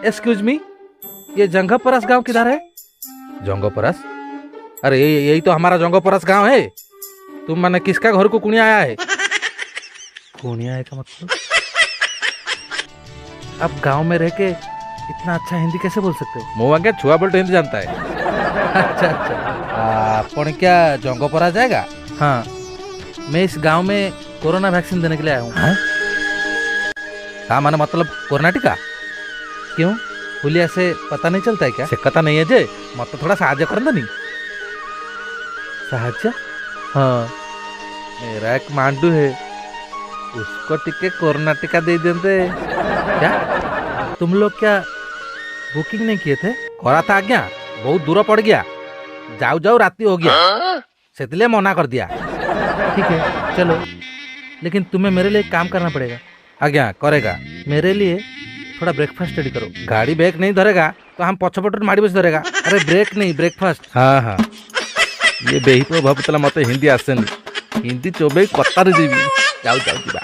Excuse me, ये जंगपरस गांव किधर है? जंगपरस? अरे यही तो हमारा जंगपरस गांव है। तुम माने किसका घर को कुनिया आया है? कुनिया है का मतलब? आप गांव में रह के इतना अच्छा हिंदी कैसे बोल सकते हो? मुँह आगे छुआ बोल तो हिंदी जानता है। अच्छा अच्छा, अपन क्या जंगपरा जाएगा? हाँ, मैं इस गांव में कोरोना वैक्सीन देने के लिए आया हूँ। हाँ माने मतलब कोरोना टीका? क्यों, पुलिया से पता नहीं चलता है क्या? से पता नहीं है जे, मत तो थोड़ा साहाଯ୍य कर नहीं। साहाଯ୍य? हाँ, मेरा एक मांडू है, उसको टिके कोरोना टीका दे देते। क्या तुम लोग क्या बुकिंग नहीं किए थे? करा था आज्ञा, बहुत दूर पड़ गया, जाओ जाओ रात्रि हो गया, इसलिए मना कर दिया। ठीक है चलो, लेकिन तुम्हें मेरे लिए काम करना पड़ेगा। आज्ञा करेगा? मेरे लिए थोड़ा ब्रेकफास्ट रेडी करो। गाड़ी ब्रेक नहीं धरेगा तो हम पछपट माड़ी बस धरेगा। अरे ब्रेक नहीं, ब्रेकफास्ट। हाँ हाँ, ये बेही तो भावुला मत हिंदी आसेनी, हिंदी चोबे कतार जीवी। जाओ जाओ जीवा।